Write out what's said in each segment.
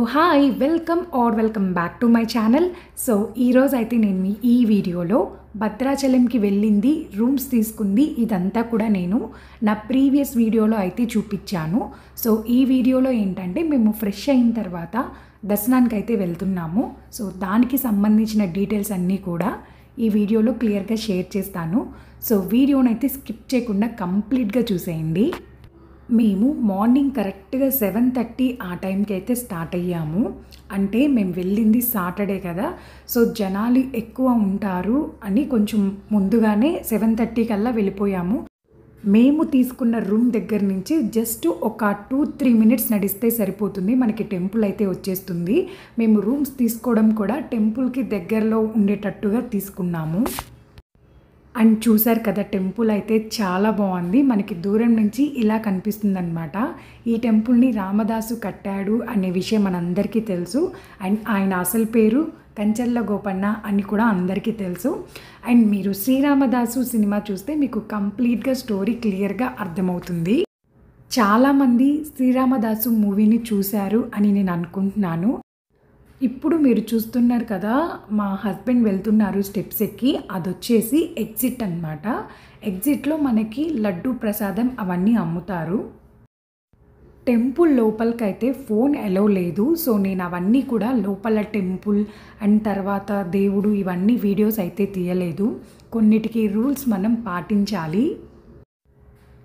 Hi welcome back to my channel. So ఈరోజు అయితే నేను ఈ వీడియోలో భద్రాచలంకి వెళ్ళింది, రూమ్స్ తీసుకుంది, ఇదంతా కూడా నేను నా ప్రీవియస్ వీడియోలో అయితే చూపించాను. సో ఈ వీడియోలో ఏంటంటే మేము ఫ్రెష్ అయిన తర్వాత దర్శనానికి అయితే వెళ్తున్నాము. సో దానికి సంబంధించిన డీటెయిల్స్ అన్నీ కూడా ఈ వీడియోలో క్లియర్గా షేర్ చేస్తాను. సో వీడియోనైతే స్కిప్ చేయకుండా కంప్లీట్గా చూసేయండి. మేము మార్నింగ్ కరెక్ట్గా 7:30 ఆ టైంకి అయితే స్టార్ట్ అయ్యాము. అంటే మేము వెళ్ళింది సాటర్డే కదా, సో జనాలు ఎక్కువ ఉంటారు అని కొంచెం ముందుగానే 7:30 కల్లా వెళ్ళిపోయాము. మేము తీసుకున్న రూమ్ దగ్గర నుంచి జస్ట్ ఒక 2-3 మినిట్స్ నడిస్తే సరిపోతుంది, మనకి టెంపుల్ అయితే వచ్చేస్తుంది. మేము రూమ్స్ తీసుకోవడం కూడా టెంపుల్కి దగ్గరలో ఉండేటట్టుగా తీసుకున్నాము. అండ్ చూసారు కదా, టెంపుల్ అయితే చాలా బాగుంది. మనకి దూరం నుంచి ఇలా కనిపిస్తుంది అనమాట. ఈ టెంపుల్ని రామదాసు కట్టాడు అనే విషయం మనందరికీ తెలుసు. అండ్ ఆయన అసలు పేరు కంచర్ల గోపన్న అని కూడా అందరికీ తెలుసు. అండ్ మీరు శ్రీరామదాసు సినిమా చూస్తే మీకు కంప్లీట్గా స్టోరీ క్లియర్గా అర్థమవుతుంది. చాలామంది శ్రీరామదాసు మూవీని చూశారు అని నేను అనుకుంటున్నాను. ఇప్పుడు మీరు చూస్తున్నారు కదా, మా హస్బెండ్ వెళ్తున్నారు స్టెప్స్ ఎక్కి. అది వచ్చేసి ఎగ్జిట్ అనమాట. ఎగ్జిట్లో మనకి లడ్డు ప్రసాదం అవన్నీ అమ్ముతారు. టెంపుల్ లోపలికైతే ఫోన్ అలౌ లేదు. సో నేను అవన్నీ కూడా లోపల టెంపుల్ అండ్ తర్వాత దేవుడు ఇవన్నీ వీడియోస్ అయితే తీయలేదు. కొన్నిటికి రూల్స్ మనం పాటించాలి.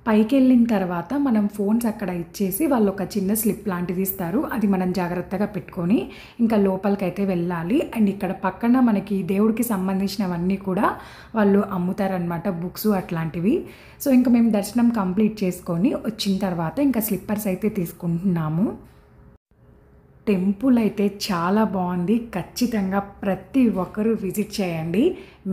పైకి వెళ్ళిన తర్వాత మనం ఫోన్స్ అక్కడ ఇచ్చేసి వాళ్ళు ఒక చిన్న స్లిప్ లాంటిది ఇస్తారు. అది మనం జాగ్రత్తగా పెట్టుకొని ఇంకా లోపలికైతే వెళ్ళాలి. అండ్ ఇక్కడ పక్కన మనకి దేవుడికి సంబంధించినవన్నీ కూడా వాళ్ళు అమ్ముతారనమాట, బుక్స్ అట్లాంటివి. సో ఇంకా మేము దర్శనం కంప్లీట్ చేసుకొని వచ్చిన తర్వాత ఇంకా స్లిప్పర్స్ అయితే తీసుకుంటున్నాము. టెంపుల్ అయితే చాలా బాగుంది. ఖచ్చితంగా ప్రతి ఒక్కరూ విజిట్ చేయండి.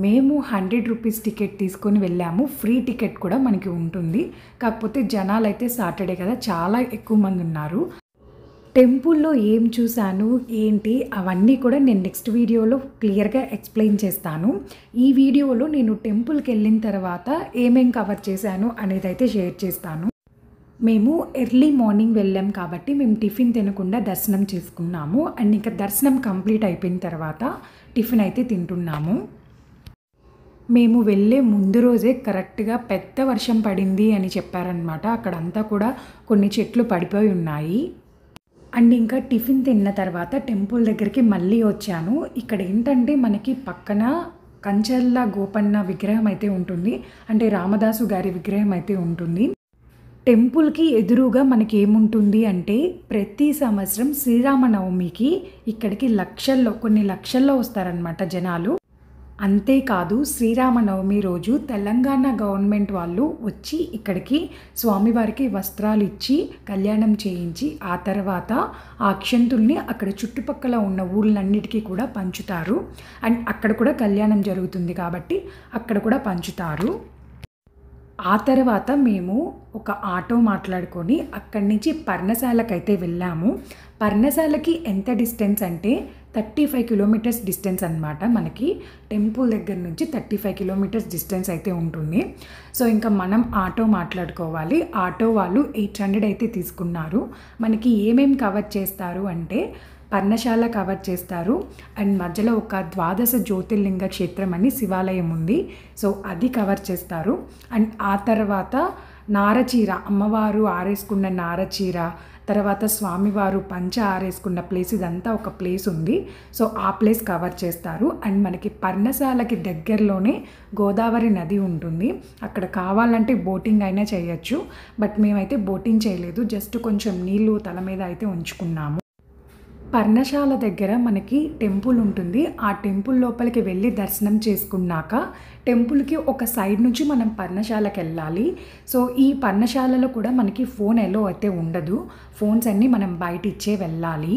మేము 100 రూపీస్ టికెట్ తీసుకొని వెళ్ళాము. ఫ్రీ టికెట్ కూడా మనకి ఉంటుంది. కాకపోతే జనాలు అయితే సాటర్డే కదా చాలా ఎక్కువ మంది ఉన్నారు. టెంపుల్లో ఏం చూశాను ఏంటి అవన్నీ కూడా నేను నెక్స్ట్ వీడియోలో క్లియర్గా ఎక్స్ప్లెయిన్ చేస్తాను. ఈ వీడియోలో నేను టెంపుల్కి వెళ్ళిన తర్వాత ఏమేం కవర్ చేశాను అనేది అయితే షేర్ చేస్తాను. మేము ఎర్లీ మార్నింగ్ వెళ్ళాం కాబట్టి మేము టిఫిన్ తినకుండా దర్శనం చేసుకున్నాము. అండ్ ఇంకా దర్శనం కంప్లీట్ అయిపోయిన తర్వాత టిఫిన్ అయితే తింటున్నాము. మేము వెళ్ళే ముందు రోజే కరెక్ట్గా పెద్ద వర్షం పడింది అని చెప్పారనమాట. అక్కడంతా కూడా కొన్ని చెట్లు పడిపోయి ఉన్నాయి. అండ్ ఇంకా టిఫిన్ తిన్న తర్వాత టెంపుల్ దగ్గరికి మళ్ళీ వచ్చాను. ఇక్కడ ఏంటంటే మనకి పక్కన కంచర్ల గోపన్న విగ్రహం అయితే ఉంటుంది, అంటే రామదాసు గారి విగ్రహం అయితే ఉంటుంది. టెంపుల్కి ఎదురుగా మనకి ఏముంటుంది అంటే ప్రతి సంవత్సరం శ్రీరామనవమికి ఇక్కడికి కొన్ని లక్షల్లో వస్తారనమాట జనాలు. అంతేకాదు శ్రీరామనవమి రోజు తెలంగాణ గవర్నమెంట్ వాళ్ళు వచ్చి ఇక్కడికి స్వామివారికి వస్త్రాలు ఇచ్చి కళ్యాణం చేయించి ఆ తర్వాత ఆ అక్షంతుల్ని అక్కడ చుట్టుపక్కల ఉన్న ఊళ్ళన్నిటికీ కూడా పంచుతారు. అండ్ అక్కడ కూడా కళ్యాణం జరుగుతుంది కాబట్టి అక్కడ కూడా పంచుతారు. ఆ తర్వాత మేము ఒక ఆటో మాట్లాడుకొని అక్కడి నుంచి పర్ణశాలకైతే వెళ్ళాము. పర్ణశాలకి ఎంత డిస్టెన్స్ అంటే 35 కిలోమీటర్స్ డిస్టెన్స్ అనమాట. మనకి టెంపుల్ దగ్గర నుంచి 35 కిలోమీటర్స్ డిస్టెన్స్ అయితే ఉంటుంది. సో ఇంకా మనం ఆటో మాట్లాడుకోవాలి. ఆటో వాళ్ళు 800 అయితే తీసుకున్నారు. మనకి ఏమేమి కవర్ చేస్తారు అంటే పర్ణశాల కవర్ చేస్తారు. అండ్ మధ్యలో ఒక 12 జ్యోతిర్లింగ క్షేత్రం అని శివాలయం ఉంది, సో అది కవర్ చేస్తారు. అండ్ ఆ తర్వాత నారచీర, అమ్మవారు ఆరేసుకున్న నారచీర, తర్వాత స్వామివారు పంచ ఆరేసుకున్న ప్లేస్, ఇదంతా ఒక ప్లేస్ ఉంది. సో ఆ ప్లేస్ కవర్ చేస్తారు. అండ్ మనకి పర్ణశాలకి దగ్గరలోనే గోదావరి నది ఉంటుంది. అక్కడ కావాలంటే బోటింగ్ అయినా చేయొచ్చు, బట్ మేమైతే బోటింగ్ చేయలేదు, జస్ట్ కొంచెం నీళ్ళు తల మీద అయితే ఉంచుకున్నాము. పర్ణశాల దగ్గర మనకి టెంపుల్ ఉంటుంది. ఆ టెంపుల్ లోపలికి వెళ్ళి దర్శనం చేసుకున్నాక టెంపుల్కి ఒక సైడ్ నుంచి మనం పర్ణశాలకు వెళ్ళాలి. సో ఈ పర్ణశాలలో కూడా మనకి ఫోన్ ఎలో అయితే ఉండదు. ఫోన్స్ అన్నీ మనం బయట ఇచ్చే వెళ్ళాలి.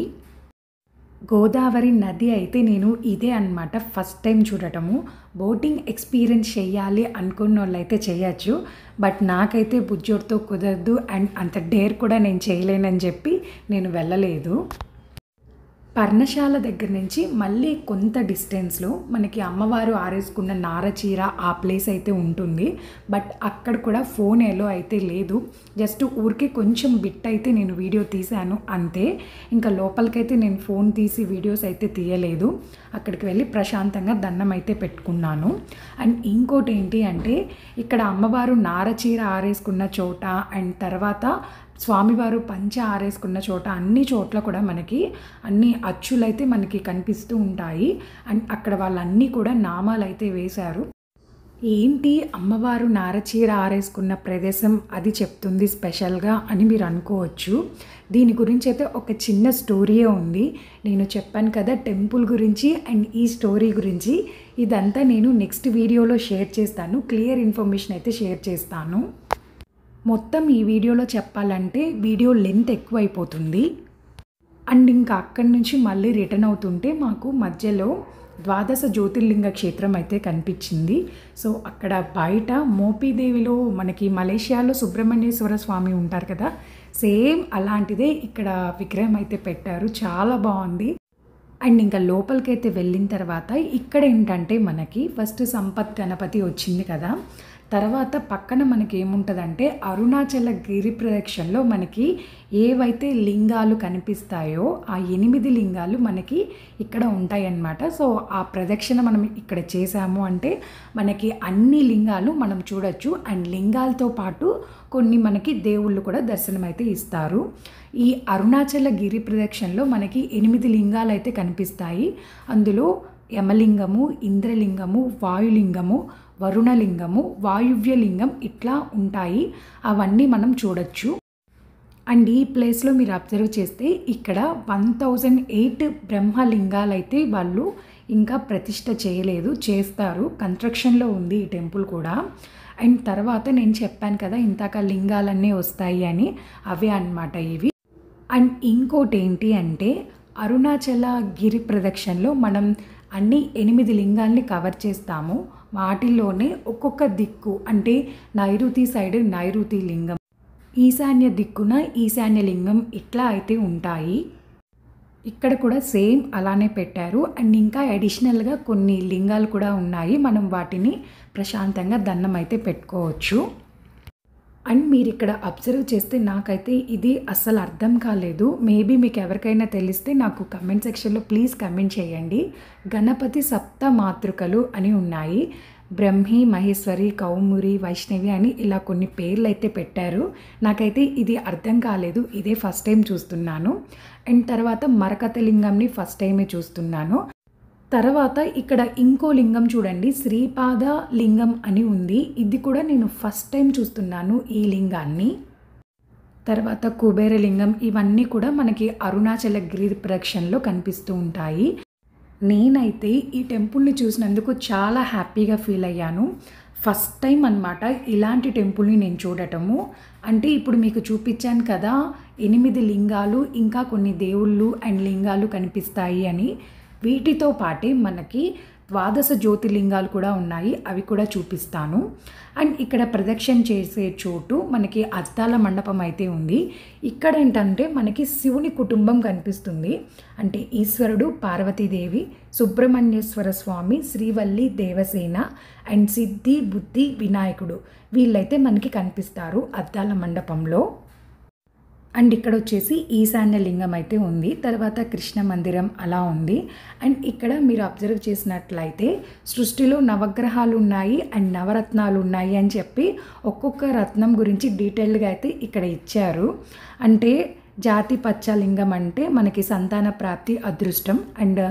గోదావరి నది అయితే నేను ఇదే అనమాట ఫస్ట్ టైం చూడటము. బోటింగ్ ఎక్స్పీరియన్స్ చేయాలి అనుకున్న వాళ్ళు అయితే చేయొచ్చు, బట్ నాకైతే బుజ్జోడితో కుదరదు. అండ్ అంత డేర్ కూడా నేను చేయలేనని చెప్పి నేను వెళ్ళలేదు. పర్ణశాల దగ్గర నుంచి మళ్ళీ కొంత డిస్టెన్స్లో మనకి అమ్మవారు ఆరేసుకున్న నారచీర ఆ ప్లేస్ అయితే ఉంటుంది. బట్ అక్కడ కూడా ఫోన్ ఎలో అయితే లేదు. జస్ట్ ఊరికే కొంచెం బిట్ అయితే నేను వీడియో తీశాను అంతే. ఇంకా లోపలికైతే నేను ఫోన్ తీసి వీడియోస్ అయితే తీయలేదు. అక్కడికి వెళ్ళి ప్రశాంతంగా దండం అయితే పెట్టుకున్నాను. అండ్ ఇంకోటి ఏంటి అంటే ఇక్కడ అమ్మవారు నారచీర ఆరేసుకున్న చోట అండ్ తర్వాత స్వామివారు పంచ ఆరేసుకున్న చోట అన్ని చోట్ల కూడా మనకి అన్ని అచ్చులైతే మనకి కనిపిస్తూ ఉంటాయి. అండ్ అక్కడ వాళ్ళన్నీ కూడా నామాలు అయితే వేశారు. ఏంటి అమ్మవారు నారచీర ఆరేసుకున్న ప్రదేశం అది చెప్తుంది స్పెషల్గా అని మీరు అనుకోవచ్చు. దీని గురించి అయితే ఒక చిన్న స్టోరీయే ఉంది. నేను చెప్పాను కదా టెంపుల్ గురించి అండ్ ఈ స్టోరీ గురించి. ఇదంతా నేను నెక్స్ట్ వీడియోలో షేర్ చేస్తాను. క్లియర్ ఇన్ఫర్మేషన్ అయితే షేర్ చేస్తాను. మొత్తం ఈ వీడియోలో చెప్పాలంటే వీడియో లెంత్ ఎక్కువ అయిపోతుంది. అండ్ ఇంకా అక్కడి నుంచి మళ్ళీ రిటర్న్ అవుతుంటే మాకు మధ్యలో ద్వాదశ జ్యోతిర్లింగ క్షేత్రం అయితే కనిపించింది. సో అక్కడ బయట మోపీదేవిలో మనకి మలేషియాలో సుబ్రహ్మణ్యేశ్వర స్వామి ఉంటారు కదా, సేమ్ అలాంటిదే ఇక్కడ విగ్రహం అయితే పెట్టారు. చాలా బాగుంది. అండ్ ఇంకా లోపలికైతే వెళ్ళిన తర్వాత ఇక్కడ ఏంటంటే మనకి ఫస్ట్ సంపత్ గణపతి వచ్చింది కదా, తర్వాత పక్కన మనకి ఏముంటుందంటే అరుణాచల గిరి ప్రదక్షిణలో మనకి ఏవైతే లింగాలు కనిపిస్తాయో ఆ 8 లింగాలు మనకి ఇక్కడ ఉంటాయన్నమాట. సో ఆ ప్రదక్షిణ మనం ఇక్కడ చేసాము అంటే మనకి అన్ని లింగాలు మనం చూడొచ్చు. అండ్ లింగాలతో పాటు కొన్ని మనకి దేవుళ్ళు కూడా దర్శనం అయితే ఇస్తారు. ఈ అరుణాచల గిరి ప్రదక్షిణలో మనకి 8 లింగాలు అయితే కనిపిస్తాయి. అందులో యమలింగము, ఇంద్రలింగము, వాయులింగము, వరుణలింగము, వాయువ్యలింగం ఇట్లా ఉంటాయి. అవన్నీ మనం చూడొచ్చు. అండ్ ఈ ప్లేస్లో మీరు అబ్జర్వ్ చేస్తే ఇక్కడ 1008 బ్రహ్మలింగాలు అయితే వాళ్ళు ఇంకా ప్రతిష్ఠ చేయలేదు, చేస్తారు. కన్స్ట్రక్షన్లో ఉంది ఈ టెంపుల్ కూడా. అండ్ తర్వాత నేను చెప్పాను కదా ఇంతాక లింగాలన్నీ వస్తాయి అని, అవే అన్నమాట ఇవి. అండ్ ఇంకోటి ఏంటి అంటే అరుణాచల గిరి ప్రదక్షిణలో మనం అన్ని 8 లింగాల్ని కవర్ చేస్తాము. వాటిల్లోనే ఒక్కొక్క దిక్కు అంటే నైరుతి సైడ్ నైరుతి లింగం, ఈశాన్య దిక్కున ఈశాన్య లింగం ఇట్లా అయితే ఉంటాయి. ఇక్కడ కూడా సేమ్ అలానే పెట్టారు. అండ్ ఇంకా అడిషనల్గా కొన్ని లింగాలు కూడా ఉన్నాయి. మనం వాటిని ప్రశాంతంగా దండం అయితే పెట్టుకోవచ్చు. అండ్ మీరు ఇక్కడ అబ్జర్వ్ చేస్తే నాకైతే ఇది అస్సలు అర్థం కాలేదు. మేబీ మీకు ఎవరికైనా తెలిస్తే నాకు కమెంట్ సెక్షన్లో ప్లీజ్ కమెంట్ చేయండి. గణపతి సప్త మాతృకలు అని ఉన్నాయి. బ్రహ్మి, మహేశ్వరి, కౌమురి, వైష్ణవి అని ఇలా కొన్ని పేర్లు అయితే పెట్టారు. నాకైతే ఇది అర్థం కాలేదు. ఇదే ఫస్ట్ టైం చూస్తున్నాను. అండ్ తర్వాత మరకత లింగంని ఫస్ట్ టైమే చూస్తున్నాను. తర్వాత ఇక్కడ ఇంకో లింగం చూడండి, శ్రీపాద లింగం అని ఉంది. ఇది కూడా నేను ఫస్ట్ టైం చూస్తున్నాను ఈ లింగాన్ని. తర్వాత కుబేర లింగం, ఇవన్నీ కూడా మనకి అరుణాచల గిరి ప్రదక్షిణలో కనిపిస్తూ ఉంటాయి. నేనైతే ఈ టెంపుల్ని చూసినందుకు చాలా హ్యాపీగా ఫీల్ అయ్యాను. ఫస్ట్ టైం అన్నమాట ఇలాంటి టెంపుల్ని నేను చూడటము. అంటే ఇప్పుడు మీకు చూపించాను కదా 8 లింగాలు ఇంకా కొన్ని దేవుళ్ళు అండ్ లింగాలు కనిపిస్తాయి అని. వీటితో పాటే మనకి ద్వాదశ జ్యోతిర్లింగాలు కూడా ఉన్నాయి, అవి కూడా చూపిస్తాను. అండ్ ఇక్కడ ప్రదక్షిణ చేసే చోటు మనకి అద్దాల మండపం అయితే ఉంది. ఇక్కడ ఏంటంటే మనకి శివుని కుటుంబం కనిపిస్తుంది. అంటే ఈశ్వరుడు, పార్వతీదేవి, సుబ్రహ్మణ్యేశ్వర స్వామి, శ్రీవల్లి దేవసేన అండ్ సిద్ధి బుద్ధి వినాయకుడు వీళ్ళైతే మనకి కనిపిస్తారు అద్దాల మండపంలో. అండ్ ఇక్కడ వచ్చేసి ఈశాన్య లింగం అయితే ఉంది. తర్వాత కృష్ణ మందిరం అలా ఉంది. అండ్ ఇక్కడ మీరు అబ్జర్వ్ చేసినట్లయితే సృష్టిలో నవగ్రహాలు ఉన్నాయి అండ్ నవరత్నాలు ఉన్నాయి అని చెప్పి ఒక్కొక్క రత్నం గురించి డీటెయిల్గా అయితే ఇక్కడ ఇచ్చారు. అంటే జాతి పచ్చ లింగం అంటే మనకి సంతాన ప్రాప్తి, అదృష్టం. అండ్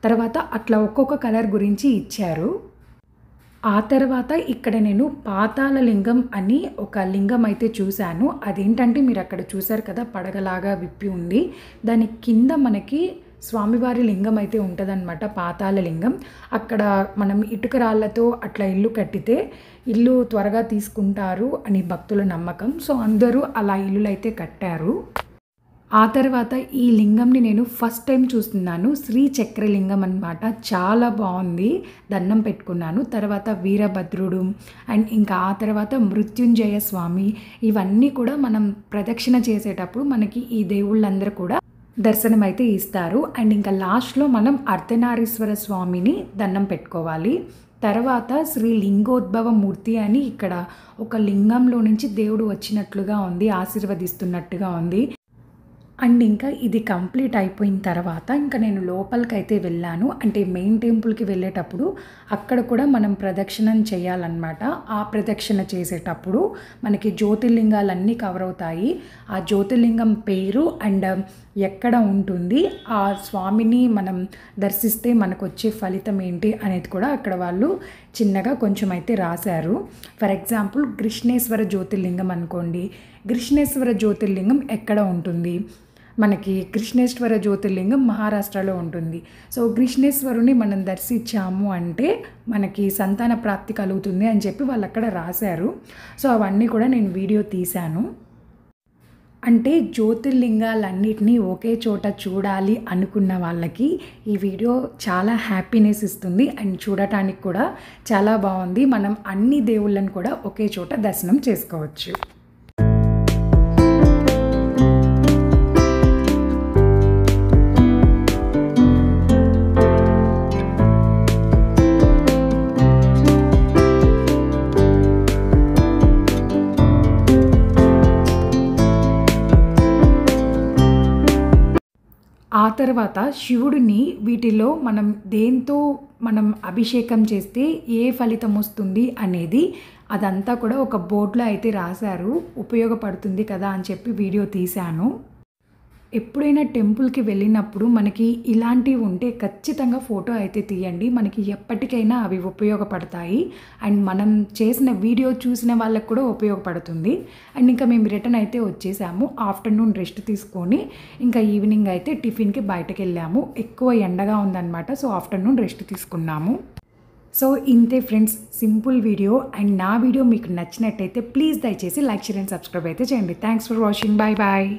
తర్వాత అట్లా ఒక్కొక్క కలర్ గురించి ఇచ్చారు. ఆ తర్వాత ఇక్కడ నేను పాతాళ లింగం అని ఒక లింగం అయితే చూశాను. అదేంటంటే మీరు అక్కడ చూశారు కదా పడగలాగా విప్పి ఉంది, దాని కింద మనకి స్వామివారి లింగం అయితే ఉంటుందన్నమాట, పాతాళ లింగం. అక్కడ మనం ఇటుక రాళ్ళతో అట్లా ఇల్లు కట్టితే ఇల్లు త్వరగా తీసుకుంటారు అని భక్తుల నమ్మకం. సో అందరూ అలా ఇల్లులు అయితే కట్టారు. ఆ తర్వాత ఈ లింగంని నేను ఫస్ట్ టైం చూస్తున్నాను. శ్రీ చక్రలింగం అన్నమాట. చాలా బాగుంది, దండం పెట్టుకున్నాను. తర్వాత వీరభద్రుడు అండ్ ఇంకా ఆ తర్వాత మృత్యుంజయ స్వామి, ఇవన్నీ కూడా మనం ప్రదక్షిణ చేసేటప్పుడు మనకి ఈ దేవుళ్ళందరూ కూడా దర్శనం అయితే ఇస్తారు. అండ్ ఇంకా లాస్ట్లో మనం అర్ధనారీశ్వర స్వామిని దండం పెట్టుకోవాలి. తర్వాత శ్రీ లింగోద్భవ మూర్తి అని ఇక్కడ ఒక లింగంలో నుంచి దేవుడు వచ్చినట్లుగా ఉంది, ఆశీర్వదిస్తున్నట్టుగా ఉంది. అండ్ ఇంకా ఇది కంప్లీట్ అయిపోయిన తర్వాత ఇంకా నేను లోపలికైతే వెళ్ళాను. అంటే మెయిన్ టెంపుల్కి వెళ్ళేటప్పుడు అక్కడ కూడా మనం ప్రదక్షిణం చేయాలన్నమాట. ఆ ప్రదక్షిణ చేసేటప్పుడు మనకి జ్యోతిర్లింగాలన్నీ కవర్ అవుతాయి. ఆ జ్యోతిర్లింగం పేరు అండ్ ఎక్కడ ఉంటుంది, ఆ స్వామిని మనం దర్శిస్తే మనకు వచ్చే ఫలితం ఏంటి అనేది కూడా అక్కడ వాళ్ళు చిన్నగా కొంచెం అయితే రాశారు. ఫర్ ఎగ్జాంపుల్ కృష్ణేశ్వర జ్యోతిర్లింగం అనుకోండి. కృష్ణేశ్వర జ్యోతిర్లింగం ఎక్కడ ఉంటుంది, మనకి కృష్ణేశ్వర జ్యోతిర్లింగం మహారాష్ట్రలో ఉంటుంది. సో కృష్ణేశ్వరుని మనం దర్శించాము అంటే మనకి సంతాన ప్రాప్తి కలుగుతుంది అని చెప్పి వాళ్ళు అక్కడ రాశారు. సో అవన్నీ కూడా నేను వీడియో తీశాను. అంటే జ్యోతిర్లింగాలన్నిటినీ ఒకే చోట చూడాలి అనుకున్న వాళ్ళకి ఈ వీడియో చాలా హ్యాపీనెస్ ఇస్తుంది. అండ్ చూడటానికి కూడా చాలా బాగుంది. మనం అన్ని దేవుళ్ళని కూడా ఒకే చోట దర్శనం చేసుకోవచ్చు. ఆ తర్వాత శివుడిని వీటిలో మనం దేంతో మనం అభిషేకం చేస్తే ఏ ఫలితం వస్తుంది అనేది అదంతా కూడా ఒక బోర్డులో అయితే రాశారు. ఉపయోగపడుతుంది కదా అని చెప్పి వీడియో తీశాను. ఎప్పుడైనా టెంపుల్కి వెళ్ళినప్పుడు మనకి ఇలాంటివి ఉంటే ఖచ్చితంగా ఫోటో అయితే తీయండి. మనకి ఎప్పటికైనా అవి ఉపయోగపడతాయి. అండ్ మనం చేసిన వీడియో చూసిన వాళ్ళకు కూడా ఉపయోగపడుతుంది. అండ్ ఇంకా మేము రిటర్న్ అయితే వచ్చేసాము. ఆఫ్టర్నూన్ రెస్ట్ తీసుకొని ఇంకా ఈవినింగ్ అయితే టిఫిన్కి బయటకు వెళ్ళాము. ఎక్కువ ఎండగా ఉందన్నమాట. సో ఆఫ్టర్నూన్ రెస్ట్ తీసుకున్నాము. సో ఇంతే ఫ్రెండ్స్, సింపుల్ వీడియో. అండ్ నా వీడియో మీకు నచ్చినట్టయితే ప్లీజ్ దయచేసి లైక్, షేర్ అండ్ సబ్స్క్రైబ్ అయితే చేయండి. Thanks for watching. Bye bye.